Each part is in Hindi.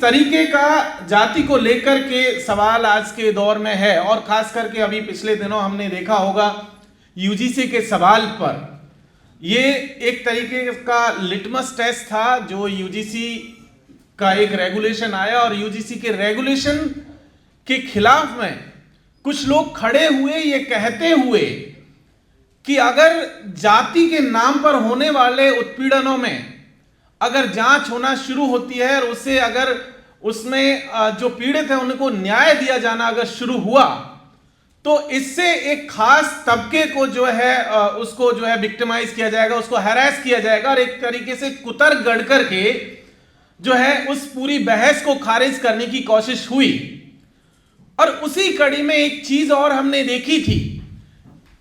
तरीके का जाति को लेकर के सवाल आज के दौर में है, और खास करके अभी पिछले दिनों हमने देखा होगा यूजीसी के सवाल पर, ये एक तरीके का लिटमस टेस्ट था जो यूजीसी का एक रेगुलेशन आया, और यूजीसी के रेगुलेशन के खिलाफ में कुछ लोग खड़े हुए ये कहते हुए कि अगर जाति के नाम पर होने वाले उत्पीड़नों में अगर जांच होना शुरू होती है और उसे अगर उसमें जो पीड़ित है उनको न्याय दिया जाना अगर शुरू हुआ, तो इससे एक खास तबके को जो है उसको जो है विक्टिमाइज किया जाएगा, उसको हैरेस किया जाएगा, और एक तरीके से कुतर गढ़ करके जो है उस पूरी बहस को खारिज करने की कोशिश हुई। और उसी कड़ी में एक चीज और हमने देखी थी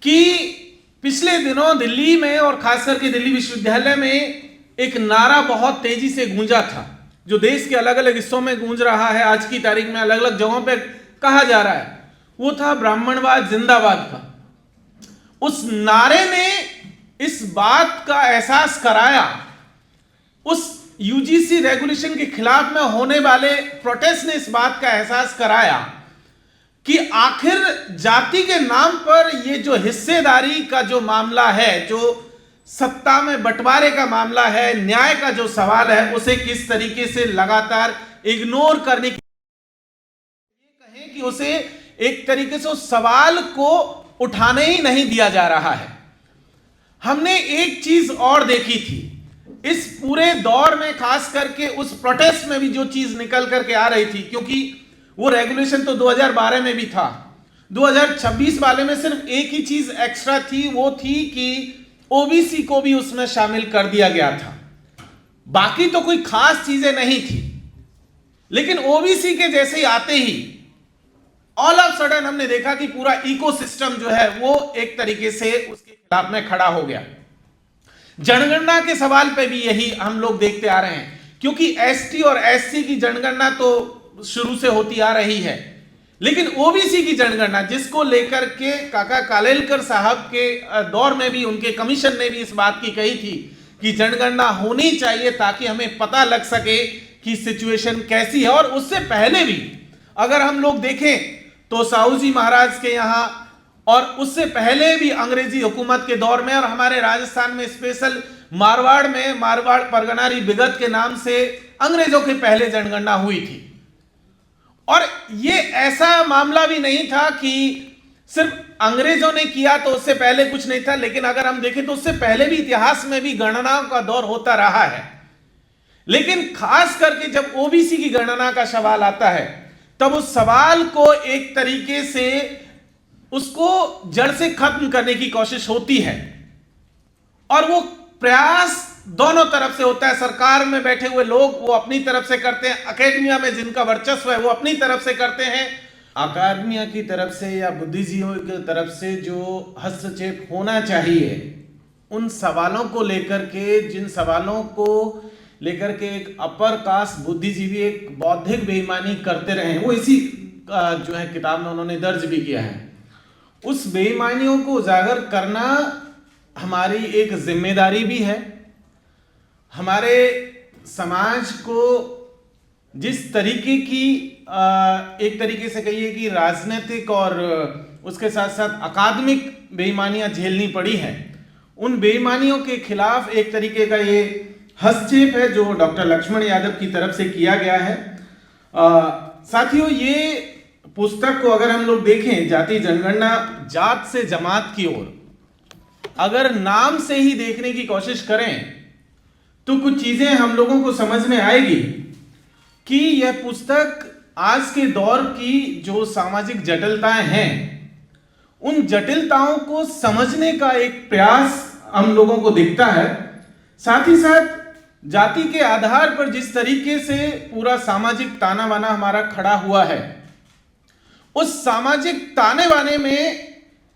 कि पिछले दिनों दिल्ली में और खास करके दिल्ली विश्वविद्यालय में एक नारा बहुत तेजी से गूंजा था, जो देश के अलग अलग हिस्सों में गूंज रहा है, आज की तारीख में अलग अलग जगहों पे कहा जा रहा है, वो था ब्राह्मणवाद जिंदाबाद का। उस नारे ने इस बात का एहसास कराया, उस यूजीसी रेगुलेशन के खिलाफ में होने वाले प्रोटेस्ट ने इस बात का एहसास कराया कि आखिर जाति के नाम पर ये जो हिस्सेदारी का जो मामला है, जो सत्ता में बंटवारे का मामला है, न्याय का जो सवाल है, उसे किस तरीके से लगातार इग्नोर करने की, ये कहें कि उसे एक तरीके से उस सवाल को उठाने ही नहीं दिया जा रहा है। हमने एक चीज और देखी थी इस पूरे दौर में, खास करके उस प्रोटेस्ट में भी जो चीज निकल करके आ रही थी, क्योंकि वो रेगुलेशन तो 2012 में भी था, 2026 वाले में सिर्फ एक ही चीज एक्स्ट्रा थी, वो थी कि ओबीसी को भी उसमें शामिल कर दिया गया था। बाकी तो कोई खास चीजें नहीं थी, लेकिन ओबीसी के जैसे ही आते ही ऑल ऑफ सडन हमने देखा कि पूरा इकोसिस्टम जो है वो एक तरीके से उसके खिलाफ में खड़ा हो गया। जनगणना के सवाल पे भी यही हम लोग देखते आ रहे हैं, क्योंकि एसटी और एससी की जनगणना तो शुरू से होती आ रही है, लेकिन ओबीसी की जनगणना जिसको लेकर के काका कालेलकर साहब के दौर में भी उनके कमीशन ने भी इस बात की कही थी कि जनगणना होनी चाहिए ताकि हमें पता लग सके कि सिचुएशन कैसी है। और उससे पहले भी अगर हम लोग देखें तो साहू जी महाराज के यहाँ, और उससे पहले भी अंग्रेजी हुकूमत के दौर में, और हमारे राजस्थान में स्पेशल मारवाड़ में मारवाड़ परगनारी बिगत के नाम से अंग्रेजों के पहले जनगणना हुई थी। और ये ऐसा मामला भी नहीं था कि सिर्फ अंग्रेजों ने किया तो उससे पहले कुछ नहीं था, लेकिन अगर हम देखें तो उससे पहले भी इतिहास में भी गणनाओं का दौर होता रहा है। लेकिन खास करके जब ओबीसी की गणना का सवाल आता है, तब उस सवाल को एक तरीके से उसको जड़ से खत्म करने की कोशिश होती है, और वो प्रयास दोनों तरफ से होता है। सरकार में बैठे हुए लोग वो अपनी तरफ से करते हैं, एकेडमिया में जिनका वर्चस्व है वो अपनी तरफ से करते हैं, अकादमिया की तरफ से या बुद्धिजीवियों की तरफ से जो हस्तक्षेप होना चाहिए उन सवालों को लेकर के, जिन सवालों को लेकर के एक अपर कास्ट बुद्धिजीवी एक बौद्धिक बेईमानी करते रहे, वो इसी जो है किताब में उन्होंने दर्ज भी किया है। उस बेईमानियों को उजागर करना हमारी एक जिम्मेदारी भी है। हमारे समाज को जिस तरीके की एक तरीके से कहिए कि राजनीतिक और उसके साथ साथ अकादमिक बेईमानियां झेलनी पड़ी हैं, उन बेईमानियों के खिलाफ एक तरीके का ये हस्तक्षेप है जो डॉक्टर लक्ष्मण यादव की तरफ से किया गया है। साथियों, ये पुस्तक को अगर हम लोग देखें, जाति जनगणना जात से जमात की ओर, अगर नाम से ही देखने की कोशिश करें तो कुछ चीजें हम लोगों को समझ में आएगी कि यह पुस्तक आज के दौर की जो सामाजिक जटिलताएं हैं, उन जटिलताओं को समझने का एक प्रयास हम लोगों को दिखता है। साथ ही साथ जाति के आधार पर जिस तरीके से पूरा सामाजिक ताना बाना हमारा खड़ा हुआ है, उस सामाजिक ताने बाने में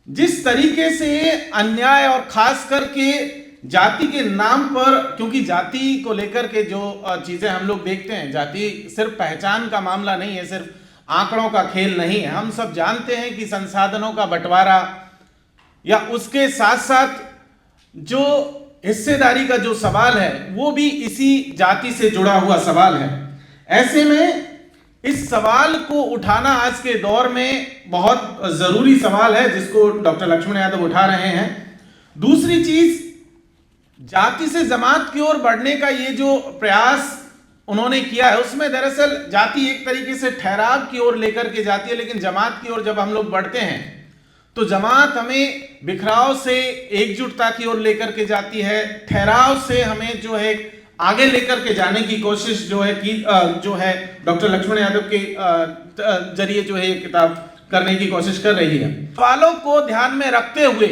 जिस तरीके से अन्याय और खास करके जाति के नाम पर, क्योंकि जाति को लेकर के जो चीजें हम लोग देखते हैं, जाति सिर्फ पहचान का मामला नहीं है, सिर्फ आंकड़ों का खेल नहीं है। हम सब जानते हैं कि संसाधनों का बंटवारा या उसके साथ साथ जो हिस्सेदारी का जो सवाल है वो भी इसी जाति से जुड़ा हुआ सवाल है। ऐसे में इस सवाल को उठाना आज के दौर में बहुत जरूरी सवाल है, जिसको डॉक्टर लक्ष्मण यादव उठा रहे हैं। दूसरी चीज, जाति से जमात की ओर बढ़ने का ये जो प्रयास उन्होंने किया है, उसमें दरअसल जाति एक तरीके से ठहराव की ओर लेकर के जाती है, लेकिन जमात की ओर जब हम लोग बढ़ते हैं तो जमात हमें बिखराव से एकजुटता की ओर लेकर के जाती है, ठहराव से हमें जो है आगे लेकर के जाने की कोशिश जो है डॉक्टर लक्ष्मण यादव के जरिए जो है ये किताब करने की कोशिश कर रही है। सवालों को ध्यान में रखते हुए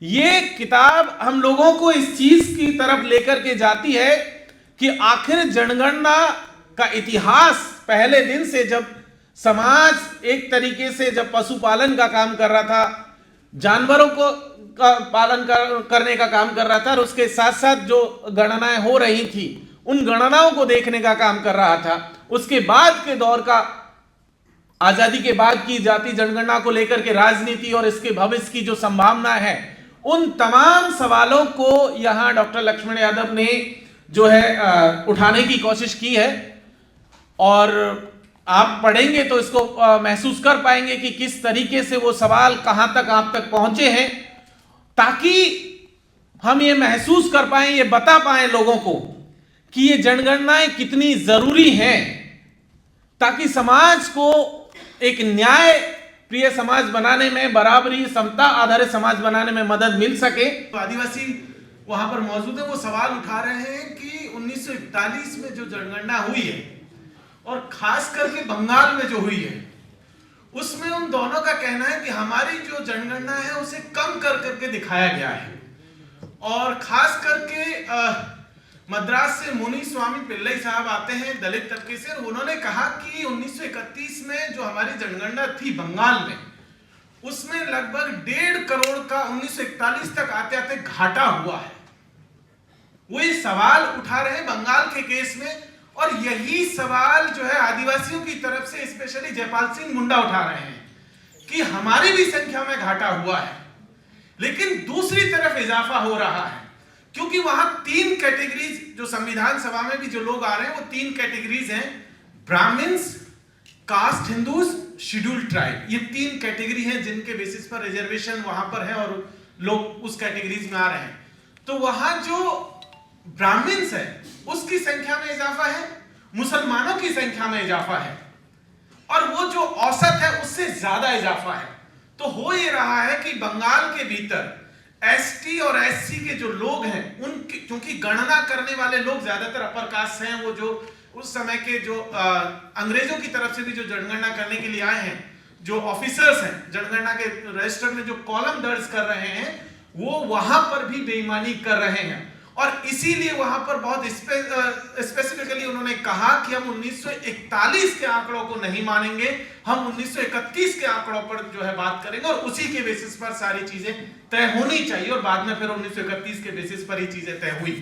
ये किताब हम लोगों को इस चीज की तरफ लेकर के जाती है कि आखिर जनगणना का इतिहास पहले दिन से, जब समाज एक तरीके से जब पशुपालन का काम कर रहा था, जानवरों को का पालन करने का काम कर रहा था, और उसके साथ साथ जो गणनाएं हो रही थी उन गणनाओं को देखने का काम कर रहा था। उसके बाद के दौर का, आजादी के बाद की जाति जनगणना को लेकर के राजनीति और इसके भविष्य की जो संभावना है, उन तमाम सवालों को यहां डॉक्टर लक्ष्मण यादव ने जो है उठाने की कोशिश की है। और आप पढ़ेंगे तो इसको महसूस कर पाएंगे कि किस तरीके से वो सवाल कहां तक आप तक पहुंचे हैं, ताकि हम ये महसूस कर पाएं, ये बता पाएं लोगों को कि ये जनगणनाएं कितनी जरूरी हैं, ताकि समाज को एक न्याय प्रिय समाज बनाने में, बराबरी समता आधारित समाज बनाने में मदद मिल सके। तो आदिवासी वहां पर मौजूद है, वो सवाल उठा रहे हैं कि 1941 में जो जनगणना हुई है और खास करके बंगाल में जो हुई है, उसमें उन दोनों का कहना है कि हमारी जो जनगणना है उसे कम कर करके दिखाया गया है। और खास करके मद्रास से मुनि स्वामी पिल्लई साहब आते हैं दलित तबके से, और उन्होंने कहा कि 1931 में जो हमारी जनगणना थी बंगाल में, उसमें लगभग 1.5 करोड़ का 1941 तक आते आते घाटा हुआ है। वो ये सवाल उठा रहे हैं बंगाल के केस में, और यही सवाल जो है आदिवासियों की तरफ से स्पेशली जयपाल सिंह मुंडा उठा रहे हैं कि हमारी भी संख्या में घाटा हुआ है, लेकिन दूसरी तरफ इजाफा हो रहा है, क्योंकि वहां 3 कैटेगरीज, जो संविधान सभा में भी जो लोग आ रहे हैं वो 3 कैटेगरीज हैं, Brahmins, caste Hindus, scheduled tribe. ये 3 कैटेगरी हैं जिनके बेसिस पर रिजर्वेशन वहां पर है और लोग उस कैटेगरीज में आ रहे हैं। तो वहां जो ब्राह्मण्स है उसकी संख्या में इजाफा है, मुसलमानों की संख्या में इजाफा है, और वो जो औसत है उससे ज्यादा इजाफा है। तो हो ये रहा है कि बंगाल के भीतर एसटी और एससी के जो लोग हैं, उनकी क्योंकि गणना करने वाले लोग ज्यादातर अपर कास्ट हैं, वो जो उस समय के जो अंग्रेजों की तरफ से भी जो जनगणना करने के लिए आए हैं, जो ऑफिसर्स हैं जनगणना के रजिस्टर में जो कॉलम दर्ज कर रहे हैं, वो वहां पर भी बेईमानी कर रहे हैं। और इसीलिए वहां पर बहुत स्पेसिफिकली उन्होंने कहा कि हम 1941 के आंकड़ों को नहीं मानेंगे, हम 1931 के आंकड़ों पर जो है बात करेंगे, और उसी के बेसिस पर सारी चीजें तय होनी चाहिए। और बाद में फिर 1931 के बेसिस पर ही चीजें तय हुई।